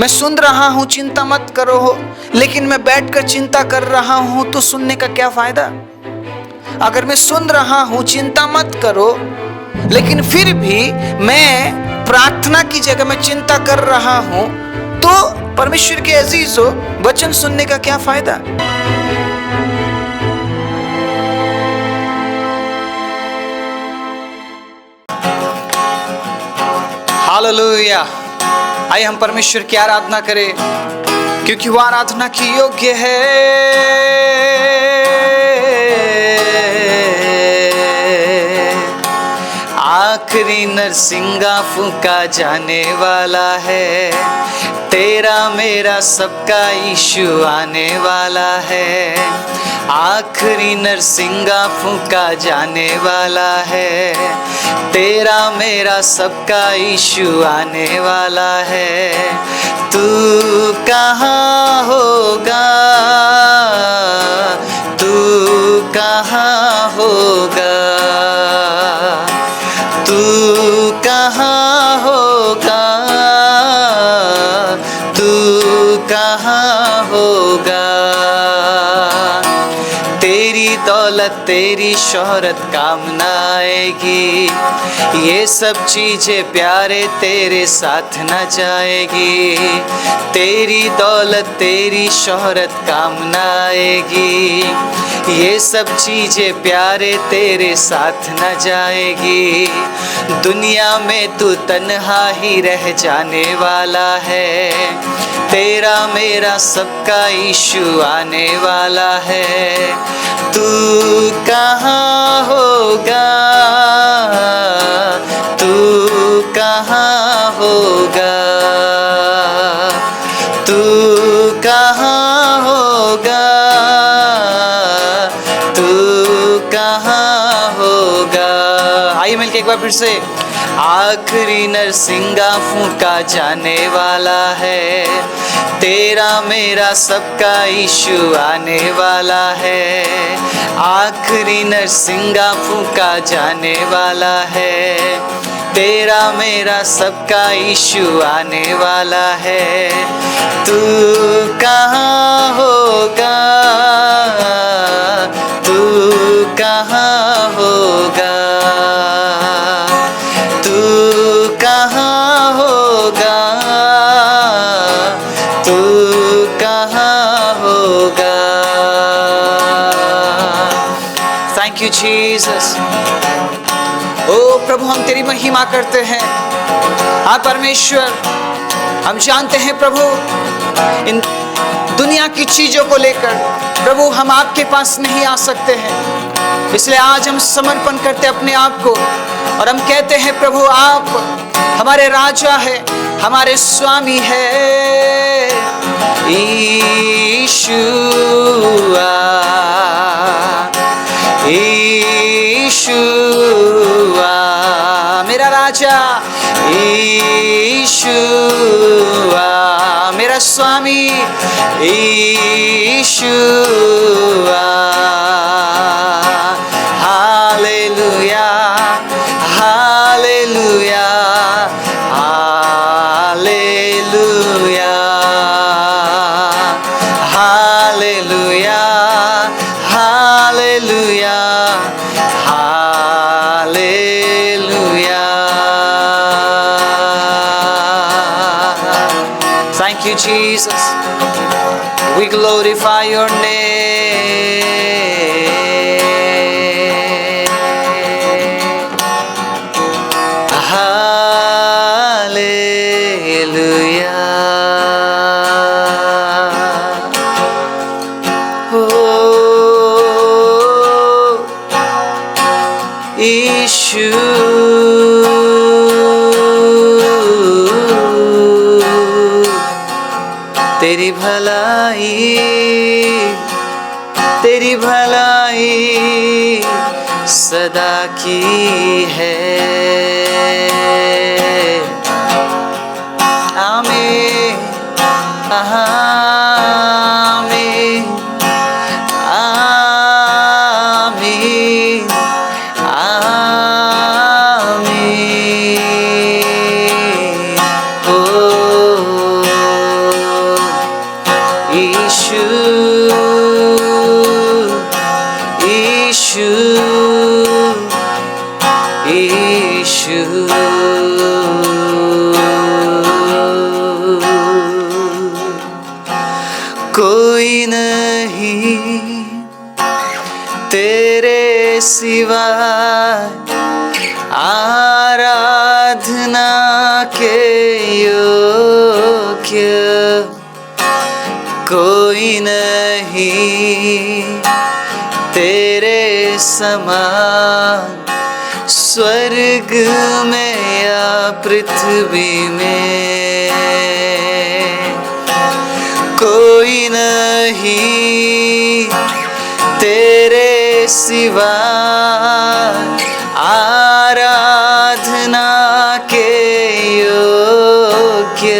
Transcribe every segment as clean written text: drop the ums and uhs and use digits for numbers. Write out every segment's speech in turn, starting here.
मैं सुन रहा हूं चिंता मत करो हो, लेकिन मैं बैठकर चिंता कर रहा हूं तो सुनने का क्या फायदा। अगर मैं सुन रहा हूं चिंता मत करो, लेकिन फिर भी मैं प्रार्थना की जगह में चिंता कर रहा हूं, तो परमेश्वर के अजीजों, वचन सुनने का क्या फायदा। हालेलुया। आइए हम परमेश्वर की आराधना करें, क्योंकि वह आराधना की योग्य है। आखिरी नरसिंगा फूंका जाने वाला है, तेरा मेरा सबका यीशु आने वाला है। आखिरी नरसिंगा फूंका जाने वाला है, तेरा मेरा सबका यीशु आने वाला है। तू कहाँ होगा, तू कहाँ होगा, तू कहाँ होगा, तू कहाँ होगा। तेरी दौलत तेरी शोहरत काम न आएगी, ये सब चीजें प्यारे तेरे साथ न जाएगी। तेरी दौलत तेरी शोहरत काम न आएगी, ये सब चीजें प्यारे तेरे साथ न जाएगी। दुनिया में तू तन्हा ही रह जाने वाला है, तेरा मेरा सबका यीशु आने वाला है। तू कहाँ होगा, तू कहाँ होगा, तू कहाँ होगा, तू कहाँ होगा। आइए मिलके एक बार फिर से। आखिरी नरसिंगा फूंका जाने वाला है, तेरा मेरा सबका यीशु आने वाला है। आखिरी नरसिंगा फूंका जाने वाला है, तेरा मेरा सबका यीशु आने वाला है। तू कहाँ होगा, तू कहाँ होगा, तू कहाँ होगा, तू कहाँ होगा। Thank you Jesus. ओ प्रभु, हम तेरी महिमा करते हैं। हाँ परमेश्वर, हम जानते हैं प्रभु, इन दुनिया की चीजों को लेकर प्रभु हम आपके पास नहीं आ सकते हैं, इसलिए आज हम समर्पण करते अपने आप को और हम कहते हैं प्रभु, आप हमारे राजा है, हमारे स्वामी है। यीशुआ, यीशुआ मेरा राजा, यीशुआ मेरा स्वामी, Yeshua. Hallelujah, hallelujah, hallelujah, hallelujah, hallelujah, hallelujah. Thank you, Jesus. We glorify your name. Hallelujah. Oh, Yeshua. तेरी भलाई, तेरी भलाई सदा की है। आमीन, आमीन, आमीन, आमीन। ओ यीशु यीशु यीशु। कोई नहीं तेरे सिवा आराधना के योग्य, कोई नहीं तेरे समान स्वर्ग में या पृथ्वी में। कोई नहीं तेरे सिवा आराधना के योग्य,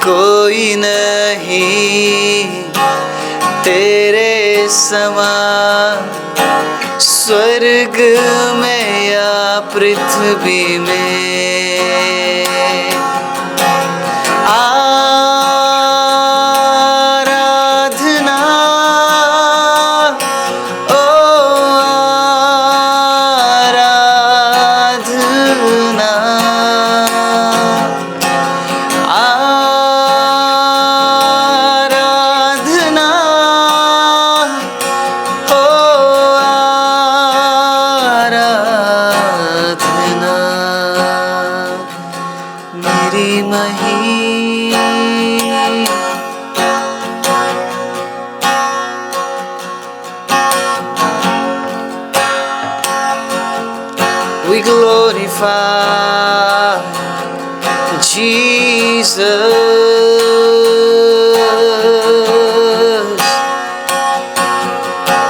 कोई नहीं तेरे समान स्वर्ग में या पृथ्वी में। आराधना ओ आराधना, आराधना ओ आराधना। मेरी We glorify Jesus,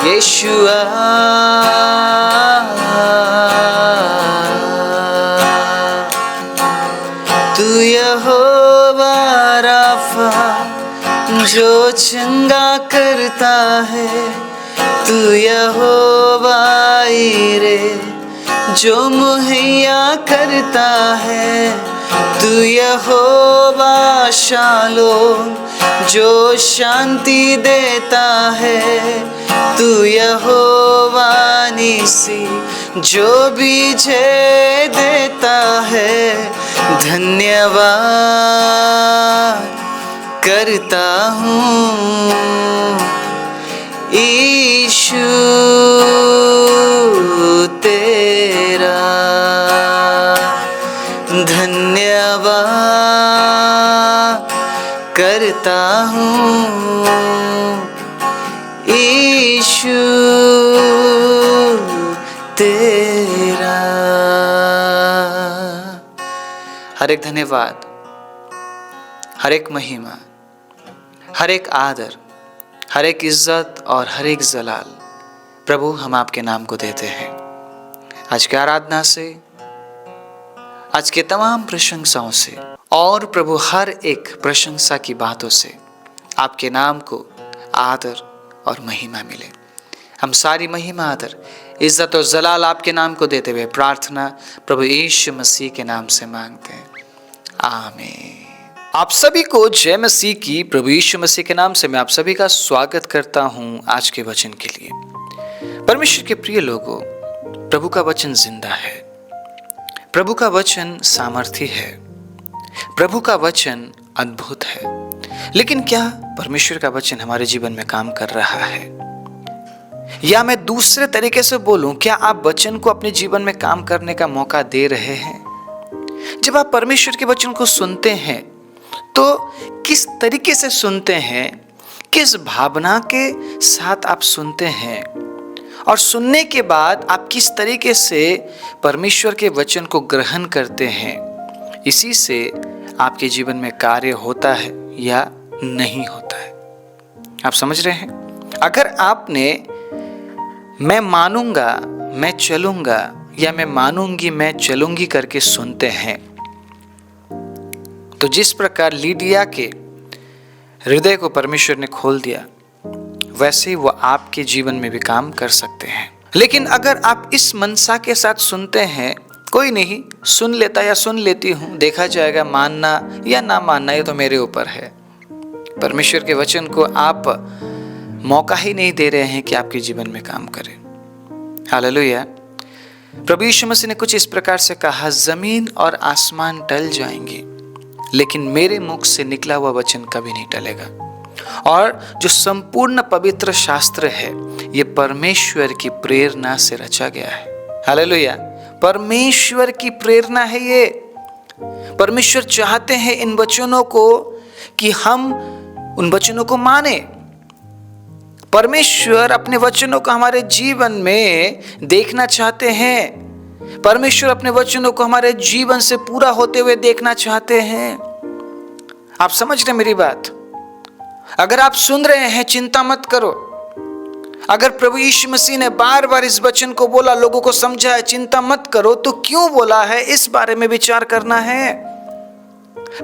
Yeshua, तू यहोवा राफा जो चंगा करता है, तू यहोवा ईरे जो मुहैया करता है, तू यहोवा शालोम जो शांति देता है, तू यहोवा निसी जो विजय देता है। धन्यवाद करता हूँ यीशु तेरा, धन्यवाद करता हूँ यीशु तेरा। हर एक धन्यवाद, हर एक महिमा, हर एक आदर, हर एक इज्जत और हर एक जलाल प्रभु हम आपके नाम को देते हैं। आज की आराधना से, आज के तमाम प्रशंसाओं से और प्रभु हर एक प्रशंसा की बातों से आपके नाम को आदर और महिमा मिले। हम सारी महिमा, आदर, इज्जत और जलाल आपके नाम को देते हुए प्रार्थना प्रभु यीशु मसीह के नाम से मांगते हैं, आमीन। आप सभी को जय मसीह की। प्रभु यीशु मसीह के नाम से मैं आप सभी का स्वागत करता हूं आज के वचन के लिए। परमेश्वर के प्रिय लोगों, प्रभु का वचन जिंदा है, प्रभु का वचन सामर्थी है, प्रभु का वचन अद्भुत है। लेकिन क्या परमेश्वर का वचन हमारे जीवन में काम कर रहा है? या मैं दूसरे तरीके से बोलूं, क्या आप वचन को अपने जीवन में काम करने का मौका दे रहे हैं? जब आप परमेश्वर के वचन को सुनते हैं तो किस तरीके से सुनते हैं, किस भावना के साथ आप सुनते हैं, और सुनने के बाद आप किस तरीके से परमेश्वर के वचन को ग्रहण करते हैं, इसी से आपके जीवन में कार्य होता है या नहीं होता है। आप समझ रहे हैं? अगर आपने मैं मानूंगा, मैं चलूंगा, या मैं मानूंगी, मैं चलूंगी करके सुनते हैं, तो जिस प्रकार लीडिया के हृदय को परमेश्वर ने खोल दिया, वैसे ही वो आपके जीवन में भी काम कर सकते हैं। लेकिन अगर आप इस मनसा के साथ सुनते हैं, कोई नहीं, सुन लेता या सुन लेती हूँ, देखा जाएगा, मानना या ना मानना ये तो मेरे ऊपर है, परमेश्वर के वचन को आप मौका ही नहीं दे रहे हैं कि आपके जीवन में काम करे। हालेलुया। प्रभु यीशु मसीह ने कुछ इस प्रकार से कहा, जमीन और आसमान टल जाएंगी लेकिन मेरे मुख से निकला हुआ वचन कभी नहीं टलेगा। और जो संपूर्ण पवित्र शास्त्र है ये परमेश्वर की प्रेरणा से रचा गया है। हालेलुया। परमेश्वर की प्रेरणा है ये। परमेश्वर चाहते हैं इन वचनों को कि हम उन वचनों को माने। परमेश्वर अपने वचनों को हमारे जीवन में देखना चाहते हैं। परमेश्वर अपने वचनों को हमारे जीवन से पूरा होते हुए देखना चाहते हैं। आप समझ रहे मेरी बात? अगर आप सुन रहे हैं, चिंता मत करो। अगर प्रभु यीशु मसीह ने बार बार इस वचन को बोला, लोगों को समझाया चिंता मत करो, तो क्यों बोला है इस बारे में विचार करना है।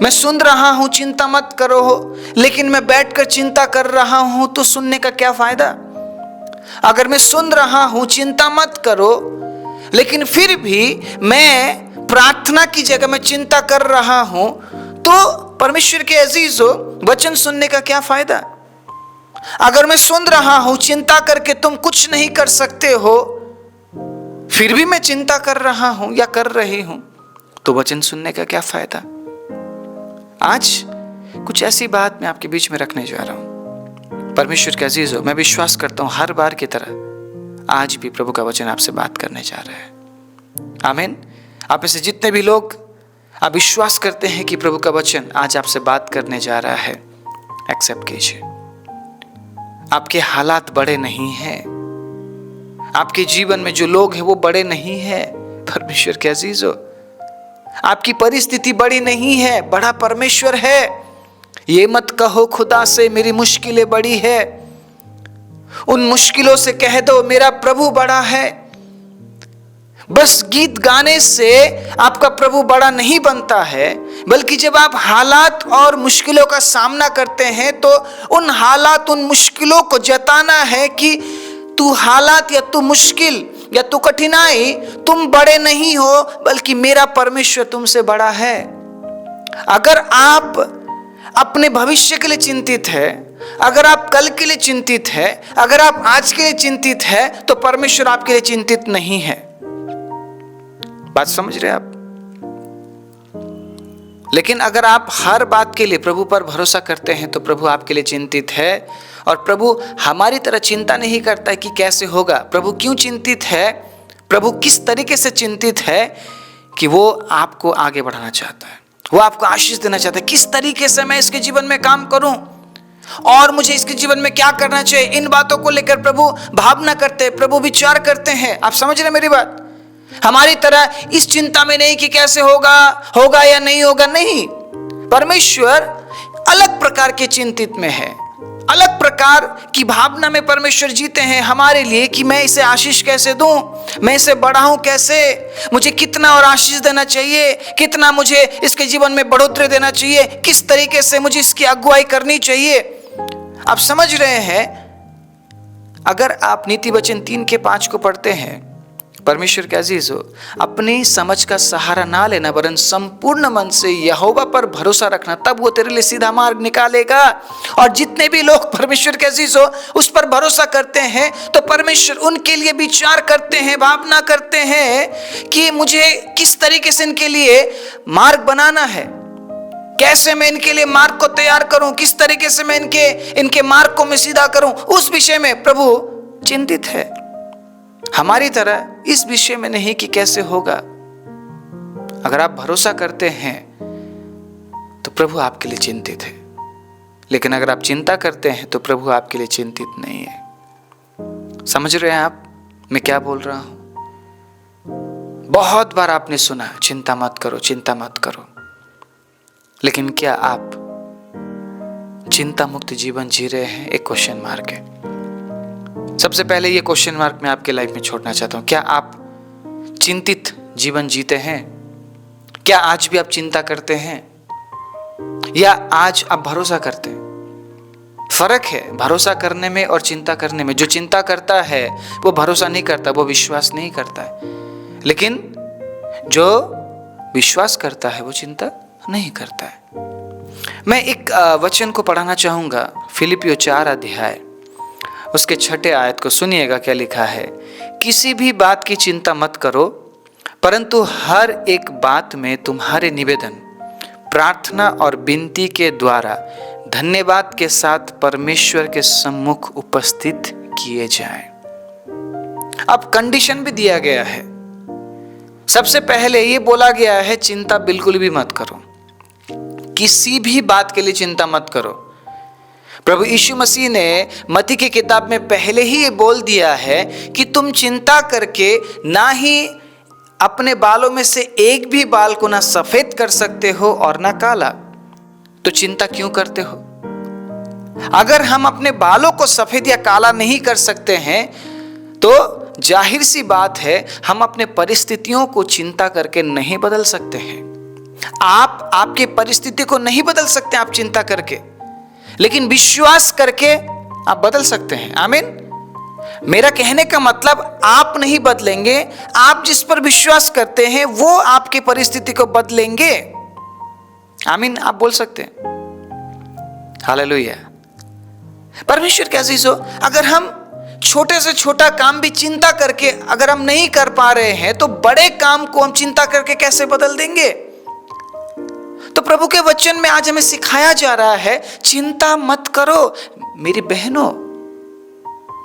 मैं सुन रहा हूं चिंता मत करो, लेकिन मैं बैठकर चिंता कर रहा हूं तो सुनने का क्या फायदा। अगर मैं सुन रहा हूं चिंता मत करो, लेकिन फिर भी मैं प्रार्थना की जगह में चिंता कर रहा हूं, तो परमेश्वर के अजीजों, वचन सुनने का क्या फायदा। अगर मैं सुन रहा हूं चिंता करके तुम कुछ नहीं कर सकते हो, फिर भी मैं चिंता कर रहा हूं या कर रही हूं, तो वचन सुनने का क्या फायदा। आज कुछ ऐसी बात मैं आपके बीच में रखने जा रहा हूं। परमेश्वर के अजीजों, मैं विश्वास करता हूं हर बार की तरह आज भी प्रभु का वचन आपसे बात करने जा रहा है। आमीन। आप में से जितने भी लोग आप विश्वास करते हैं कि प्रभु का वचन आज आपसे बात करने जा रहा है, एक्सेप्ट कीजिए। आपके हालात बड़े नहीं हैं, आपके जीवन में जो लोग हैं वो बड़े नहीं हैं। परमेश्वर के अजीजों, आपकी परिस्थिति बड़ी नहीं है, बड़ा परमेश्वर है। ये मत कहो खुदा से मेरी मुश्किलें बड़ी है। उन मुश्किलों से कह दो मेरा प्रभु बड़ा है। बस गीत गाने से आपका प्रभु बड़ा नहीं बनता है, बल्कि जब आप हालात और मुश्किलों का सामना करते हैं तो उन हालात, उन मुश्किलों को जताना है कि तू हालात या तू मुश्किल या तू कठिनाई, तुम बड़े नहीं हो, बल्कि मेरा परमेश्वर तुमसे बड़ा है। अगर आप अपने भविष्य के लिए चिंतित है, अगर आप कल के लिए चिंतित है, अगर आप आज के लिए चिंतित है, तो परमेश्वर आपके लिए चिंतित नहीं है। बात समझ रहे आप? लेकिन अगर आप हर बात के लिए प्रभु पर भरोसा करते हैं तो प्रभु आपके लिए चिंतित है। और प्रभु हमारी तरह चिंता नहीं करता है कि कैसे होगा। प्रभु क्यों चिंतित है? प्रभु किस तरीके से चिंतित है कि वो आपको आगे बढ़ाना चाहता है, वो आपको आशीष देना चाहता है। किस तरीके से मैं इसके जीवन में काम करूं और मुझे इसके जीवन में क्या करना चाहिए, इन बातों को लेकर प्रभु भावना करते हैं, प्रभु विचार करते हैं। आप समझ रहे मेरी बात? हमारी तरह इस चिंता में नहीं कि कैसे होगा या नहीं होगा। नहीं, परमेश्वर अलग प्रकार के चिंतित में है, अलग प्रकार की भावना में परमेश्वर जीते हैं हमारे लिए कि मैं इसे आशीष कैसे दूं, मैं इसे बढ़ाऊं कैसे, मुझे कितना और आशीष देना चाहिए, कितना मुझे इसके जीवन में बढ़ोतरी देना चाहिए, किस तरीके से मुझे इसकी अगुवाई करनी चाहिए। आप समझ रहे हैं? अगर आप नीति वचन 3:5 को पढ़ते हैं, परमेश्वर के अजीजों, अपनी समझ का सहारा ना लेना वरन संपूर्ण मन से यहोवा पर भरोसा रखना, तब वो तेरे लिए सीधा मार्ग निकालेगा। और जितने भी लोग परमेश्वर के अजीजों उस पर भरोसा करते हैं तो परमेश्वर उनके लिए विचार करते हैं, भावना करते हैं कि मुझे किस तरीके से इनके लिए मार्ग बनाना है, कैसे मैं इनके लिए मार्ग को तैयार करूं, किस तरीके से मैं इनके मार्ग को मैं सीधा करूं। उस विषय में प्रभु चिंतित है, हमारी तरह इस विषय में नहीं कि कैसे होगा। अगर आप भरोसा करते हैं तो प्रभु आपके लिए चिंतित है, लेकिन अगर आप चिंता करते हैं तो प्रभु आपके लिए चिंतित नहीं है। समझ रहे हैं आप मैं क्या बोल रहा हूं? बहुत बार आपने सुना चिंता मत करो, चिंता मत करो, लेकिन क्या आप चिंता मुक्त जीवन जी रहे हैं? एक क्वेश्चन मार्क है। सबसे पहले ये क्वेश्चन मार्क मैं आपके लाइफ में छोड़ना चाहता हूं। क्या आप चिंतित जीवन जीते हैं? क्या आज भी आप चिंता करते हैं या आज आप भरोसा करते हैं? फर्क है भरोसा करने में और चिंता करने में। जो चिंता करता है वो भरोसा नहीं करता, वो विश्वास नहीं करता है, लेकिन जो विश्वास करता है वो चिंता नहीं करता है। मैं एक वचन को पढ़ाना चाहूँगा, फिलिपियो 4 अध्याय उसके 6 आयत को सुनिएगा क्या लिखा है। किसी भी बात की चिंता मत करो, परंतु हर एक बात में तुम्हारे निवेदन, प्रार्थना और विनती के द्वारा धन्यवाद के साथ परमेश्वर के सम्मुख उपस्थित किए जाएं। अब कंडीशन भी दिया गया है। सबसे पहले ये बोला गया है चिंता बिल्कुल भी मत करो, किसी भी बात के लिए चिंता मत करो। प्रभु यीशु मसीह ने मत्ती की किताब में पहले ही ये बोल दिया है कि तुम चिंता करके ना ही अपने बालों में से एक भी बाल को ना सफेद कर सकते हो और ना काला, तो चिंता क्यों करते हो? अगर हम अपने बालों को सफेद या काला नहीं कर सकते हैं तो जाहिर सी बात है हम अपने परिस्थितियों को चिंता करके नहीं बदल सकते हैं। आप आपके परिस्थिति को नहीं बदल सकते आप चिंता करके, लेकिन विश्वास करके आप बदल सकते हैं। आमीन। मेरा कहने का मतलब आप नहीं बदलेंगे, आप जिस पर विश्वास करते हैं वो आपकी परिस्थिति को बदलेंगे। आमीन। आप बोल सकते हैं हालेलुया। परमेश्वर के अजीजों, अगर हम छोटे से छोटा काम भी चिंता करके अगर हम नहीं कर पा रहे हैं तो बड़े काम को हम चिंता करके कैसे बदल देंगे? तो प्रभु के वचन में आज हमें सिखाया जा रहा है चिंता मत करो। मेरी बहनों,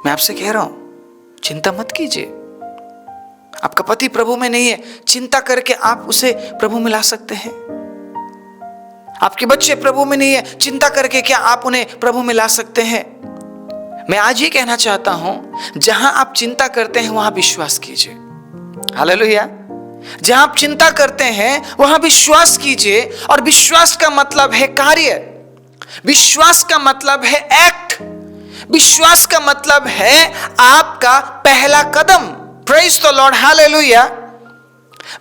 मैं आपसे कह रहा हूं चिंता मत कीजिए। आपका पति प्रभु में नहीं है, चिंता करके आप उसे प्रभु में ला सकते हैं। आपके बच्चे प्रभु में नहीं है, चिंता करके क्या आप उन्हें प्रभु में ला सकते हैं? मैं आज ये कहना चाहता हूं, जहां आप चिंता करते हैं वहां विश्वास कीजिए। हालेलुया। जहां आप चिंता करते हैं वहां विश्वास कीजिए, और विश्वास का मतलब है कार्य, विश्वास का मतलब है एक्ट, विश्वास का मतलब है आपका पहला कदम। Praise the Lord. हालेलुया।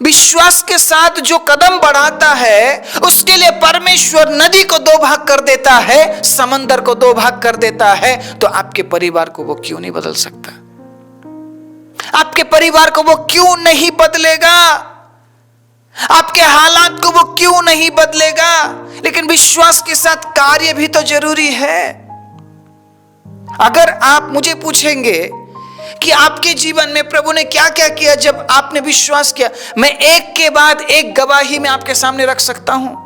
विश्वास के साथ जो कदम बढ़ाता है उसके लिए परमेश्वर नदी को 2 भाग कर देता है, समंदर को 2 भाग कर देता है। तो आपके परिवार को वो क्यों नहीं बदल सकता? आपके परिवार को वो क्यों नहीं बदलेगा? आपके हालात को वो क्यों नहीं बदलेगा? लेकिन विश्वास के साथ कार्य भी तो जरूरी है। अगर आप मुझे पूछेंगे कि आपके जीवन में प्रभु ने क्या क्या किया जब आपने विश्वास किया, मैं एक के बाद एक गवाही में आपके सामने रख सकता हूं।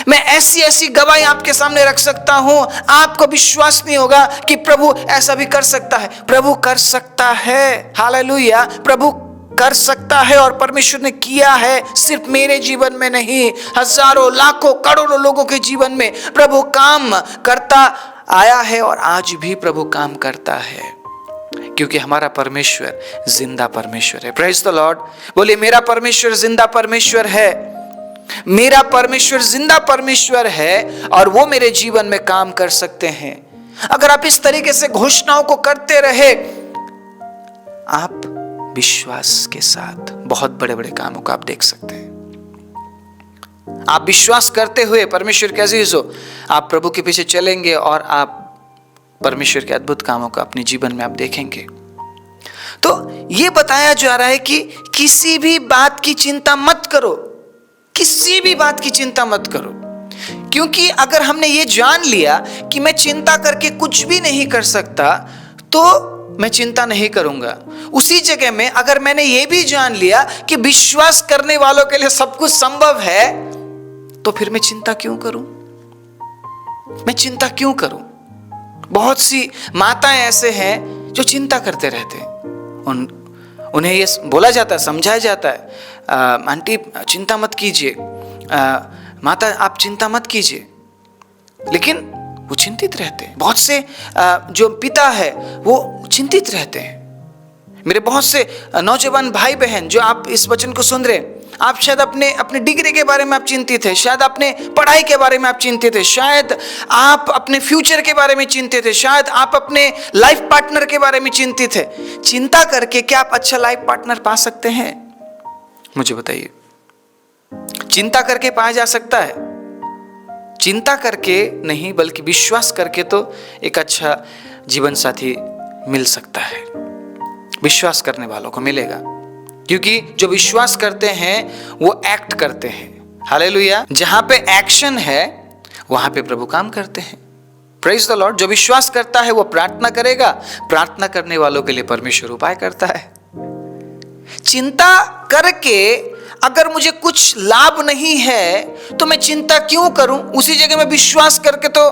मैं ऐसी ऐसी गवाही आपके सामने रख सकता हूं, आपको विश्वास नहीं होगा कि प्रभु ऐसा भी कर सकता है। प्रभु कर सकता है। हालेलुया। प्रभु कर सकता है और परमेश्वर ने किया है। सिर्फ मेरे जीवन में नहीं, हजारों लाखों करोड़ों लोगों के जीवन में प्रभु काम करता आया है और आज भी प्रभु काम करता है, क्योंकि हमारा परमेश्वर जिंदा परमेश्वर है। Praise the Lord. बोलिए मेरा परमेश्वर जिंदा परमेश्वर है। मेरा परमेश्वर जिंदा परमेश्वर है और वो मेरे जीवन में काम कर सकते हैं। अगर आप इस तरीके से घोषणाओं को करते रहे, आप विश्वास के साथ बहुत बड़े बड़े कामों को आप देख सकते हैं। आप विश्वास करते हुए परमेश्वर के अजीजों, आप प्रभु के पीछे चलेंगे और आप परमेश्वर के अद्भुत कामों को अपने जीवन में आप देखेंगे। तो ये बताया जा रहा है कि किसी भी बात की चिंता मत करो, किसी भी बात की चिंता मत करो, क्योंकि अगर हमने ये जान लिया कि मैं चिंता करके कुछ भी नहीं कर सकता तो मैं चिंता नहीं करूंगा। उसी जगह में अगर मैंने ये भी जान लिया कि विश्वास करने वालों के लिए सब कुछ संभव है, तो फिर मैं चिंता क्यों करूं? मैं चिंता क्यों करूं? बहुत सी माताएं ऐसे हैं जो चिंता करते रहते हैं। उन्हें ये बोला जाता है, समझाया जाता है, आंटी चिंता मत कीजिए, माता आप चिंता मत कीजिए, लेकिन वो चिंतित रहते हैं। बहुत से जो पिता है वो चिंतित रहते हैं। मेरे बहुत से नौजवान भाई बहन जो आप इस वचन को सुन रहे हैं, आप शायद अपने डिग्री के बारे में आप चिंतित है, शायद अपने पढ़ाई के बारे में आप चिंतित है, शायद आप अपने फ्यूचर के बारे में चिंतित है, शायद आप अपने लाइफ पार्टनर के बारे में चिंतित है। चिंता करके क्या आप अच्छा लाइफ पार्टनर पा सकते हैं? मुझे बताइए। चिंता करके पाया जा सकता है? चिंता करके नहीं, बल्कि विश्वास करके तो एक अच्छा जीवन साथी मिल सकता है। विश्वास करने वालों को मिलेगा, क्योंकि जो विश्वास करते हैं वो एक्ट करते हैं। हालेलुया। जहां पे एक्शन है वहां पे प्रभु काम करते हैं। Praise the Lord. जो विश्वास करता है वो प्रार्थना करेगा, प्रार्थना करने वालों के लिए परमेश्वर उपाय करता है। चिंता करके अगर मुझे कुछ लाभ नहीं है तो मैं चिंता क्यों करूं? उसी जगह में विश्वास करके तो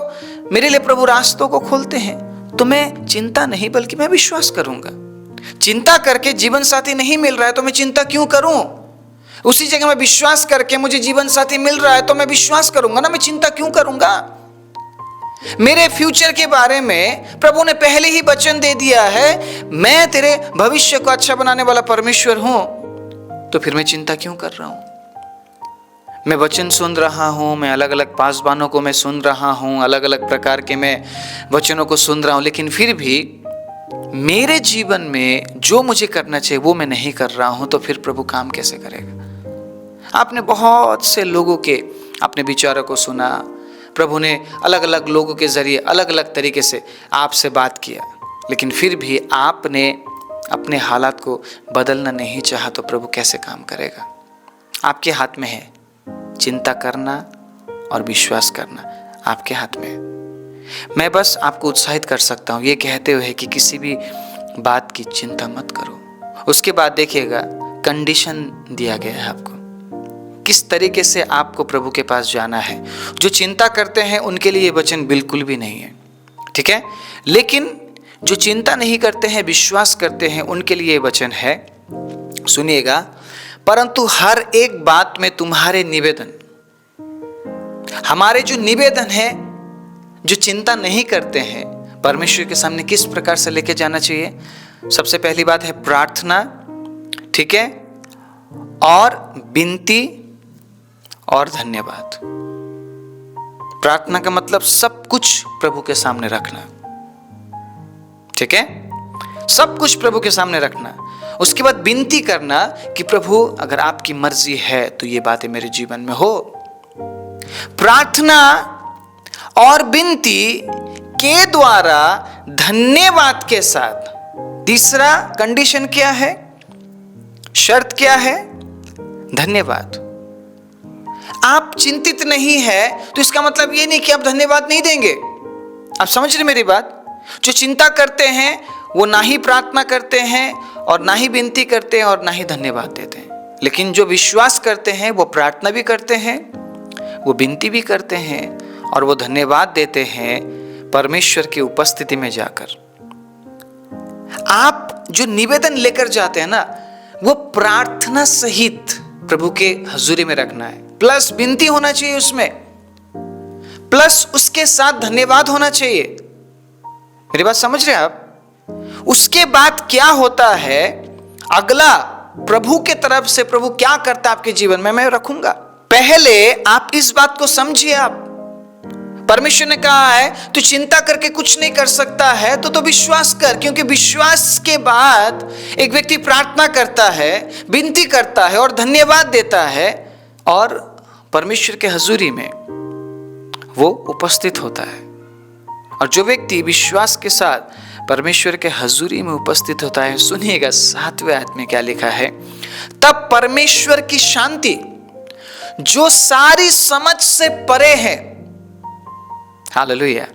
मेरे लिए प्रभु रास्तों को खोलते हैं। तो मैं चिंता नहीं बल्कि मैं विश्वास करूंगा। चिंता करके जीवन साथी नहीं मिल रहा है तो मैं चिंता क्यों करूं? उसी जगह में विश्वास करके मुझे जीवन साथी मिल रहा है तो मैं विश्वास करूंगा ना, मैं चिंता क्यों करूंगा? मेरे फ्यूचर के बारे में प्रभु ने पहले ही वचन दे दिया है, मैं तेरे भविष्य को अच्छा बनाने वाला परमेश्वर हूं, तो फिर मैं चिंता क्यों कर रहा हूं? मैं वचन सुन रहा हूं, मैं अलग अलग पासवानों को मैं सुन रहा हूं, अलग अलग प्रकार के मैं वचनों को सुन रहा हूं, लेकिन फिर भी मेरे जीवन में जो मुझे करना चाहिए वो मैं नहीं कर रहा हूं, तो फिर प्रभु काम कैसे करेगा? आपने बहुत से लोगों के अपने विचारों को सुना, प्रभु ने अलग अलग लोगों के जरिए अलग अलग तरीके से आपसे बात किया, लेकिन फिर भी आपने अपने हालात को बदलना नहीं चाहा, तो प्रभु कैसे काम करेगा? आपके हाथ में है, चिंता करना और विश्वास करना आपके हाथ में है। मैं बस आपको उत्साहित कर सकता हूँ ये कहते हुए कि किसी भी बात की चिंता मत करो। उसके बाद देखिएगा कंडीशन दिया गया है आपको, किस तरीके से आपको प्रभु के पास जाना है। जो चिंता करते हैं उनके लिए ये वचन बिल्कुल भी नहीं है, ठीक है? लेकिन जो चिंता नहीं करते हैं, विश्वास करते हैं, उनके लिए ये वचन है। सुनिएगा, परंतु हर एक बात में तुम्हारे निवेदन, हमारे जो निवेदन है, जो चिंता नहीं करते हैं, परमेश्वर के सामने किस प्रकार से लेके जाना चाहिए? सबसे पहली बात है प्रार्थना, ठीक है, और विनती और धन्यवाद। प्रार्थना का मतलब सब कुछ प्रभु के सामने रखना, ठीक है, सब कुछ प्रभु के सामने रखना। उसके बाद विनती करना कि प्रभु अगर आपकी मर्जी है तो ये बातें मेरे जीवन में हो। प्रार्थना और विनती के द्वारा धन्यवाद के साथ। तीसरा कंडीशन क्या है, शर्त क्या है? धन्यवाद। आप चिंतित नहीं है तो इसका मतलब ये नहीं कि आप धन्यवाद नहीं देंगे। आप समझ रहे मेरी बात? जो चिंता करते हैं वो ना ही प्रार्थना करते हैं और ना ही विनती करते हैं और ना ही धन्यवाद देते हैं, लेकिन जो विश्वास करते हैं वो प्रार्थना भी करते हैं, वो विनती भी करते हैं और वो धन्यवाद देते हैं परमेश्वर की उपस्थिति में जाकर। आप जो निवेदन लेकर जाते हैं ना, वो प्रार्थना सहित प्रभु के हजूरी में रखना है, प्लस विनती होना चाहिए उसमें, प्लस उसके साथ धन्यवाद होना चाहिए। मेरी बात समझ रहे हैं आप? उसके बाद क्या होता है, अगला प्रभु के तरफ से प्रभु क्या करता है आपके जीवन में, मैं रखूंगा। पहले आप इस बात को समझिए। आप परमेश्वर ने कहा है तू चिंता करके कुछ नहीं कर सकता है तो विश्वास कर, क्योंकि विश्वास के बाद एक व्यक्ति प्रार्थना करता है, विनती करता है और धन्यवाद देता है और परमेश्वर के हजूरी में वो उपस्थित होता है। और जो व्यक्ति विश्वास के साथ परमेश्वर के हजूरी में उपस्थित होता है, सुनिएगा 7वें आयत में क्या लिखा है, तब परमेश्वर की शांति जो सारी समझ से परे है, हालेलुया,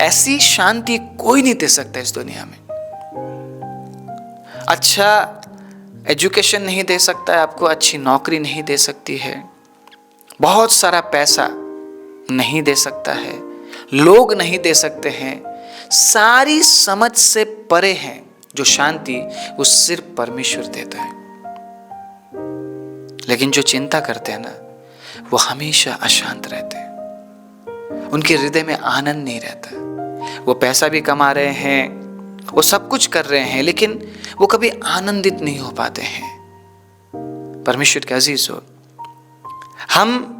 ऐसी शांति कोई नहीं दे सकता इस दुनिया में। अच्छा एजुकेशन नहीं दे सकता है आपको, अच्छी नौकरी नहीं दे सकती है, बहुत सारा पैसा नहीं दे सकता है, लोग नहीं दे सकते हैं, सारी समझ से परे हैं जो शांति वो सिर्फ परमेश्वर देता है। लेकिन जो चिंता करते हैं ना, वो हमेशा अशांत रहते हैं, उनके हृदय में आनंद नहीं रहता। वो पैसा भी कमा रहे हैं, वो सब कुछ कर रहे हैं, लेकिन वो कभी आनंदित नहीं हो पाते हैं। परमेश्वर के अजीज हो, हम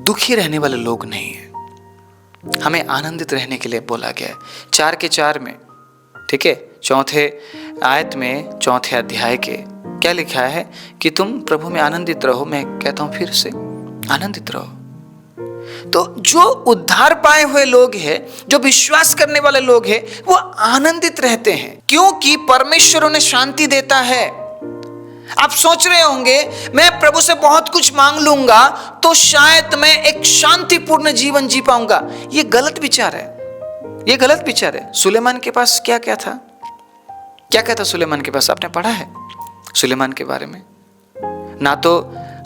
दुखी रहने वाले लोग नहीं हैं, हमें आनंदित रहने के लिए बोला गया है। 4 के 4 में, ठीक है, 4थे आयत में 4थे अध्याय के क्या लिखा है कि तुम प्रभु में आनंदित रहो। मैं कहता हूं फिर से, आनंदित रहो। तो जो उद्धार पाए हुए लोग हैं, जो विश्वास करने वाले लोग हैं, वो आनंदित रहते हैं, क्योंकि परमेश्वर उन्हें शांति देता है। आप सोच रहे होंगे मैं प्रभु से बहुत कुछ मांग लूंगा तो शायद मैं एक शांतिपूर्ण जीवन जी पाऊंगा। ये गलत विचार है, ये गलत विचार है। सुलेमान के पास क्या क्या था? क्या क्या था सुलेमान के पास? आपने पढ़ा है सुलेमान के बारे में? ना तो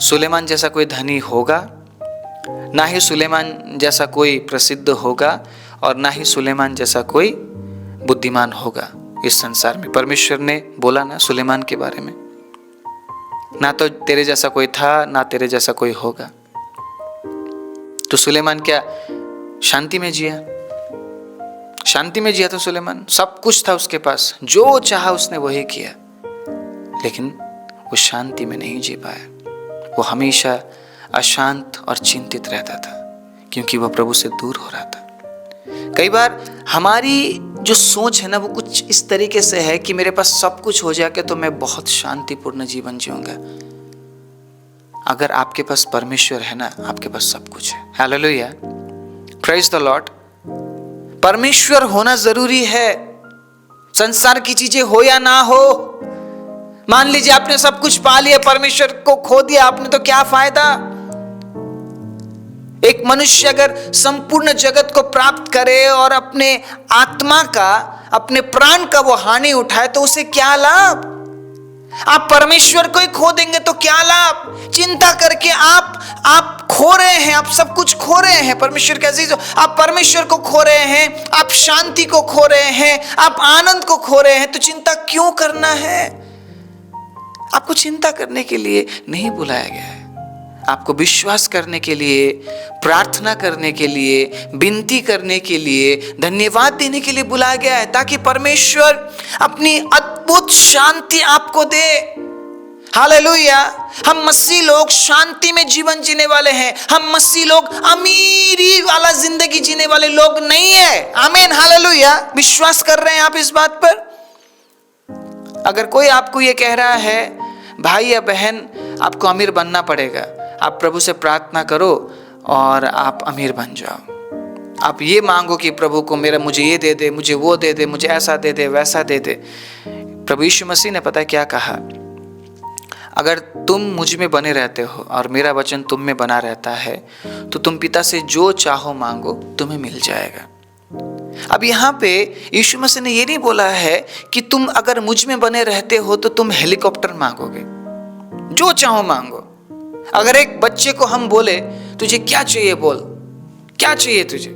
सुलेमान जैसा कोई धनी होगा, ना ही सुलेमान जैसा कोई प्रसिद्ध होगा, और ना ही सुलेमान जैसा कोई बुद्धिमान होगा इस संसार में। परमेश्वर ने बोला ना सुलेमान के बारे में, ना तो तेरे जैसा कोई था, ना तेरे जैसा कोई होगा। तो सुलेमान क्या शांति में जिया? शांति में जिया तो सुलेमान, सब कुछ था उसके पास, जो चाहा उसने वही किया, लेकिन वो शांति में नहीं जी पाया। वो हमेशा अशांत और चिंतित रहता था, क्योंकि वह प्रभु से दूर हो रहा था। कई बार हमारी जो सोच है ना, वो कुछ इस तरीके से है कि मेरे पास सब कुछ हो जाके तो मैं बहुत शांतिपूर्ण जीवन जीऊंगा। अगर आपके पास परमेश्वर है ना, आपके पास सब कुछ है। Hallelujah, praise the Lord. परमेश्वर होना जरूरी है, संसार की चीजें हो या ना हो। मान लीजिए आपने सब कुछ पा लिया, परमेश्वर को खो दिया आपने, तो क्या फायदा? एक मनुष्य अगर संपूर्ण जगत को प्राप्त करे और अपने आत्मा का, अपने प्राण का वो हानि उठाए, तो उसे क्या लाभ? आप परमेश्वर को ही खो देंगे तो क्या लाभ? चिंता करके आप खो रहे हैं, आप सब कुछ खो रहे हैं। परमेश्वर के अजीजों, आप परमेश्वर को खो रहे हैं, आप शांति को खो रहे हैं, आप आनंद को खो रहे हैं, तो चिंता क्यों करना है? आपको चिंता करने के लिए नहीं बुलाया गया है, आपको विश्वास करने के लिए, प्रार्थना करने के लिए, विनती करने के लिए, धन्यवाद देने के लिए बुलाया गया है, ताकि परमेश्वर अपनी अद्भुत शांति आपको दे। हालेलुया। हम मसीह लोग शांति में जीवन जीने वाले हैं। हम मसीह लोग अमीरी वाला जिंदगी जीने वाले लोग नहीं है। आमीन, हालेलुया। विश्वास कर रहे हैं आप इस बात पर? अगर कोई आपको ये कह रहा है भाई या बहन आपको अमीर बनना पड़ेगा, आप प्रभु से प्रार्थना करो और आप अमीर बन जाओ, आप ये मांगो कि प्रभु को मुझे ये दे दे, मुझे वो दे दे, मुझे ऐसा दे दे, वैसा दे दे। प्रभु यीशु मसीह ने पता है क्या कहा? अगर तुम मुझ में बने रहते हो और मेरा वचन तुम में बना रहता है, तो तुम पिता से जो चाहो मांगो, तुम्हें मिल जाएगा। अब यहाँ पे यीशु मसीह ने ये नहीं बोला है कि तुम अगर मुझ में बने रहते हो तो तुम हेलीकॉप्टर मांगोगे, जो चाहो मांगो। अगर एक बच्चे को हम बोले तुझे क्या चाहिए, बोल क्या चाहिए तुझे,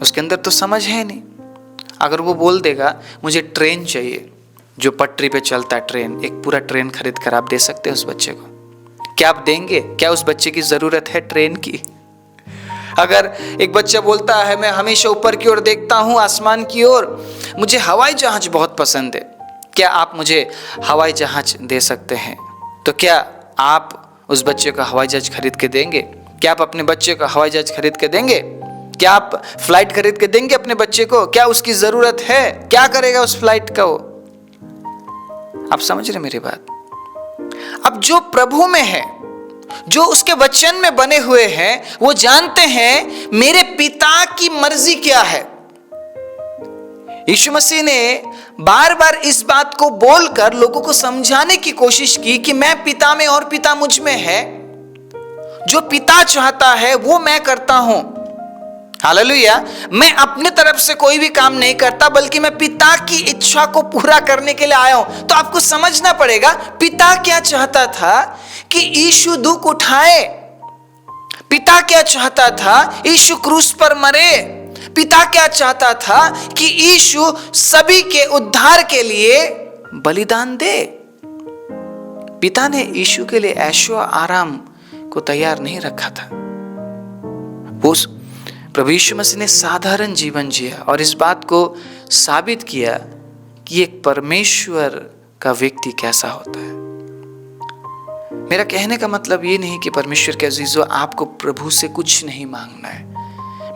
उसके अंदर तो समझ है नहीं। अगर वो बोल देगा मुझे ट्रेन चाहिए, जो पटरी पे चलता है ट्रेन, एक पूरा ट्रेन खरीद कर आप दे सकते हैं उस बच्चे को? क्या आप देंगे? क्या उस बच्चे की जरूरत है ट्रेन की? अगर एक बच्चा बोलता है मैं हमेशा ऊपर की ओर देखता हूँ, आसमान की ओर, मुझे हवाई जहाज बहुत पसंद है, क्या आप मुझे हवाई जहाज दे सकते हैं? तो क्या आप उस बच्चे को हवाई जहाज खरीद के देंगे? क्या आप अपने बच्चे को हवाई जहाज खरीद के देंगे? क्या आप फ्लाइट खरीद के देंगे अपने बच्चे को? क्या उसकी जरूरत है? क्या करेगा उस फ्लाइट का वो? आप समझ रहे मेरी बात? अब जो प्रभु में है, जो उसके वचन में बने हुए हैं, वो जानते हैं मेरे पिता की मर्जी क्या है। यीशु मसीह ने बार बार इस बात को बोलकर लोगों को समझाने की कोशिश की कि मैं पिता में और पिता मुझ में है, जो पिता चाहता है वो मैं करता हूं। हालेलुया। मैं अपने तरफ से कोई भी काम नहीं करता, बल्कि मैं पिता की इच्छा को पूरा करने के लिए आया हूं। तो आपको समझना पड़ेगा पिता क्या चाहता था कि यीशु दुख उठाए। पिता क्या चाहता था? यीशु क्रूस पर मरे। पिता क्या चाहता था? कि यीशु सभी के उद्धार के लिए बलिदान दे। पिता ने यीशु के लिए ऐशो आराम को तैयार नहीं रखा था। वो प्रभु यीशु मसीह ने साधारण जीवन जिया और इस बात को साबित किया कि एक परमेश्वर का व्यक्ति कैसा होता है। मेरा कहने का मतलब ये नहीं कि परमेश्वर के अजीजों आपको प्रभु से कुछ नहीं मांगना है।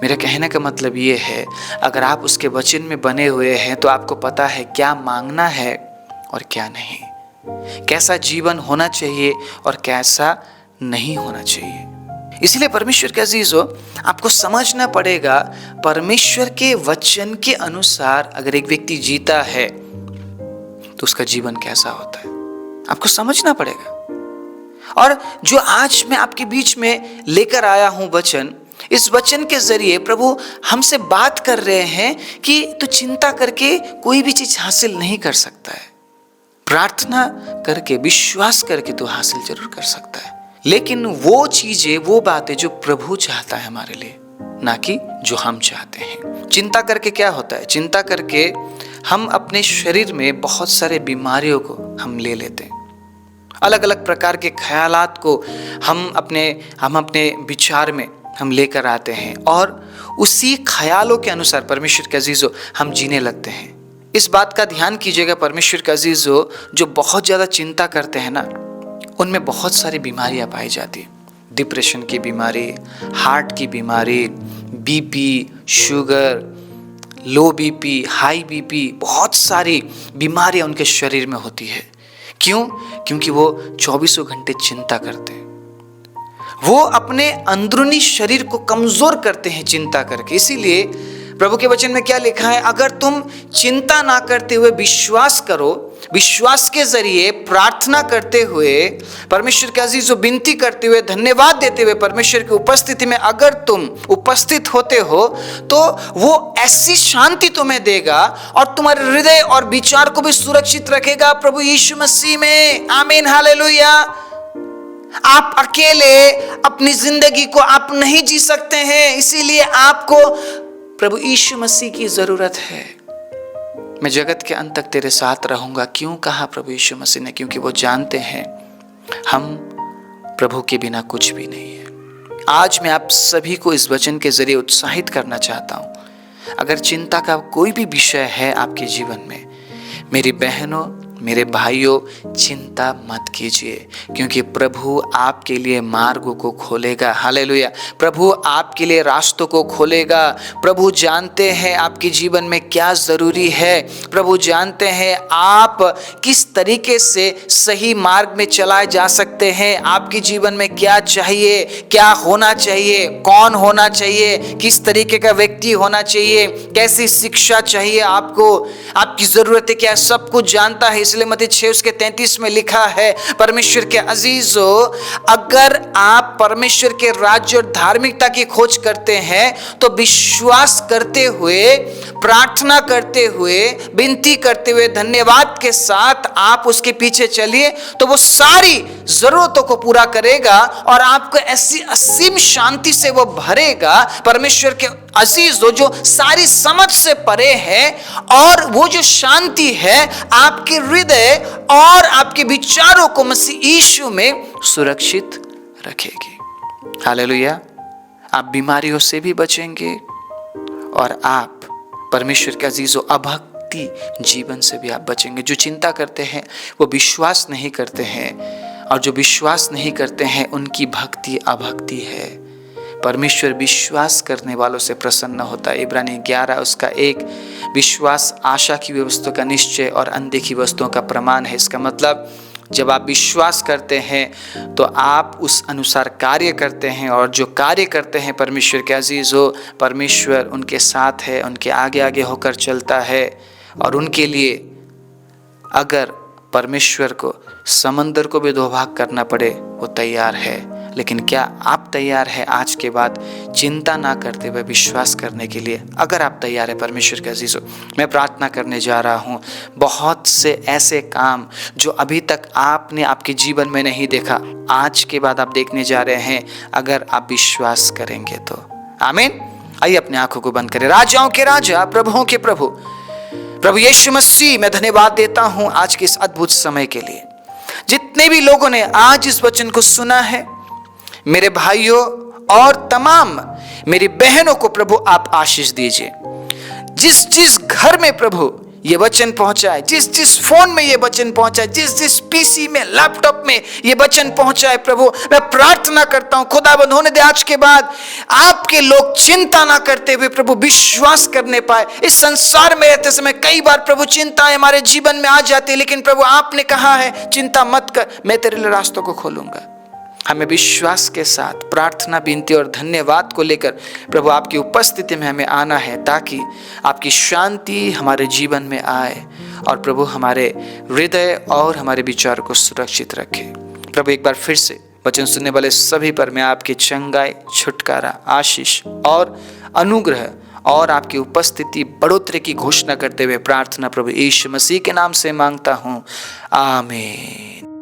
मेरा कहने का मतलब ये है, अगर आप उसके वचन में बने हुए हैं तो आपको पता है क्या मांगना है और क्या नहीं, कैसा जीवन होना चाहिए और कैसा नहीं होना चाहिए। इसलिए परमेश्वर के अजीजों, आपको समझना पड़ेगा परमेश्वर के वचन के अनुसार अगर एक व्यक्ति जीता है तो उसका जीवन कैसा होता है। आपको समझना पड़ेगा। और जो आज मैं आपके बीच में लेकर आया हूं वचन, इस वचन के जरिए प्रभु हमसे बात कर रहे हैं कि तू चिंता करके कोई भी चीज हासिल नहीं कर सकता है। प्रार्थना करके, विश्वास करके तू हासिल जरूर कर सकता है, लेकिन वो चीजें, वो बातें जो प्रभु चाहता है हमारे लिए, ना कि जो हम चाहते हैं। चिंता करके क्या होता है? चिंता करके हम अपने शरीर में बहुत सारे बीमारियों को हम ले लेते हैं। अलग अलग प्रकार के ख्यालात को हम अपने विचार में हम लेकर आते हैं और उसी ख्यालों के अनुसार परमेश्वर के अजीजों हम जीने लगते हैं। इस बात का ध्यान कीजिएगा परमेश्वर के अजीजों, जो बहुत ज़्यादा चिंता करते हैं ना, उनमें बहुत सारी बीमारियां पाई जाती है। डिप्रेशन की बीमारी, हार्ट की बीमारी, बीपी, शुगर, लो बीपी, हाई बीपी, बहुत सारी बीमारियां उनके शरीर में होती है। क्यों? क्योंकि वो 24 घंटे चिंता करते हैं। वो अपने अंदरूनी शरीर को कमजोर करते हैं चिंता करके। इसीलिए प्रभु के वचन में क्या लिखा है? अगर तुम चिंता ना करते हुए विश्वास करो, विश्वास के जरिए प्रार्थना करते हुए, परमेश्वर के अजीजों विनती करते हुए, धन्यवाद देते हुए परमेश्वर की उपस्थिति में अगर तुम उपस्थित होते हो, तो वो ऐसी शांति तुम्हें देगा और तुम्हारे हृदय और विचार को भी सुरक्षित रखेगा प्रभु यीशु मसीह में। आमीन, हालेलुया। आप अकेले अपनी जिंदगी को आप नहीं जी सकते हैं, इसीलिए आपको प्रभु यीशु मसीह की जरूरत है। मैं जगत के अंत तक तेरे साथ रहूंगा, क्यों कहा प्रभु यीशु मसीह ने? क्योंकि वो जानते हैं हम प्रभु के बिना कुछ भी नहीं है। आज मैं आप सभी को इस वचन के जरिए उत्साहित करना चाहता हूं। अगर चिंता का कोई भी विषय है आपके जीवन में, मेरी बहनों, मेरे भाइयों, चिंता मत कीजिए, क्योंकि प्रभु आपके लिए मार्गों को खोलेगा। हालेलुया। प्रभु आपके लिए रास्तों को खोलेगा। प्रभु जानते हैं आपके जीवन में क्या जरूरी है। प्रभु जानते हैं आप किस तरीके से सही मार्ग में चलाए जा सकते हैं। आपके जीवन में क्या चाहिए, क्या होना चाहिए, कौन होना चाहिए, किस तरीके का व्यक्ति होना चाहिए, कैसी शिक्षा चाहिए आपको, आपकी जरूरतें क्या, सब कुछ जानता है। इसलिए मत्ती 6:33 में लिखा है, परमेश्वर के अजीजों, अगर आप परमेश्वर के राज्य और धार्मिकता की खोज करते हैं तो विश्वास करते हुए, प्रार्थना करते हुए, विनती करते हुए, धन्यवाद के साथ आप उसके पीछे चलिए, तो वो सारी जरूरतों को पूरा करेगा और आपको ऐसी असीम शांति से वो भरेगा। परमेश्वर के अजीजों, जो सारी समझ से परे है, और वो जो शांति है आपके हृदय और आपके विचारों को मसीह यीशु में सुरक्षित रखेगी। हालेलुया। आप बीमारियों से भी बचेंगे और आप परमेश्वर के अजीजों अभक्ति जीवन से भी आप बचेंगे। जो चिंता करते हैं वो विश्वास नहीं करते हैं, और जो विश्वास नहीं करते हैं उनकी भक्ति अभक्ति है। परमेश्वर विश्वास करने वालों से प्रसन्न होता है। इब्रानी 11:1, विश्वास आशा की वस्तु का निश्चय और अनदेखी वस्तुओं का प्रमाण है। इसका मतलब जब आप विश्वास करते हैं तो आप उस अनुसार कार्य करते हैं, और जो कार्य करते हैं परमेश्वर के अजीजों, परमेश्वर उनके साथ है, उनके आगे आगे होकर चलता है, और उनके लिए अगर परमेश्वर को समंदर को भी दो भाग करना पड़े वो तैयार है। लेकिन क्या आप तैयार है आज के बाद चिंता ना करते हुए विश्वास करने के लिए? अगर आप तैयार है परमेश्वर के अजीजों, मैं प्रार्थना करने जा रहा हूँ। बहुत से ऐसे काम जो अभी तक आपने आपके जीवन में नहीं देखा, आज के बाद आप देखने जा रहे हैं, अगर आप विश्वास करेंगे तो। आमीन। आइए अपनी आंखों को बंद करें। राजाओं के राजा, प्रभुओं के प्रभु, प्रभु यीशु मसीह, मैं धन्यवाद देता हूँ आज के इस अद्भुत समय के लिए। जितने भी लोगों ने आज इस वचन को सुना है, मेरे भाइयों और तमाम मेरी बहनों को प्रभु आप आशीष दीजिए। जिस जिस घर में प्रभु ये वचन पहुंचा है, जिस जिस फोन में ये वचन पहुंचा है, जिस जिस पीसी में, लैपटॉप में ये वचन पहुंचा है, प्रभु मैं प्रार्थना करता हूं, खुदाबंद होने दे आज के बाद आपके लोग चिंता ना करते हुए प्रभु विश्वास करने पाए। इस संसार में रहते समय कई बार प्रभु चिंताएं हमारे जीवन में आ जाती है, लेकिन प्रभु आपने कहा है चिंता मत कर, मैं तेरे लिए रास्तों को खोलूंगा। हमें विश्वास के साथ प्रार्थना, विनती और धन्यवाद को लेकर प्रभु आपकी उपस्थिति में हमें आना है, ताकि आपकी शांति हमारे जीवन में आए और प्रभु हमारे हृदय और हमारे विचार को सुरक्षित रखे। प्रभु एक बार फिर से वचन सुनने वाले सभी पर मैं आपकी चंगाई, छुटकारा, आशीष और अनुग्रह और आपकी उपस्थिति, बढ़ोतरी की घोषणा करते हुए प्रार्थना प्रभु यीशु मसीह के नाम से मांगता हूँ, आमीन।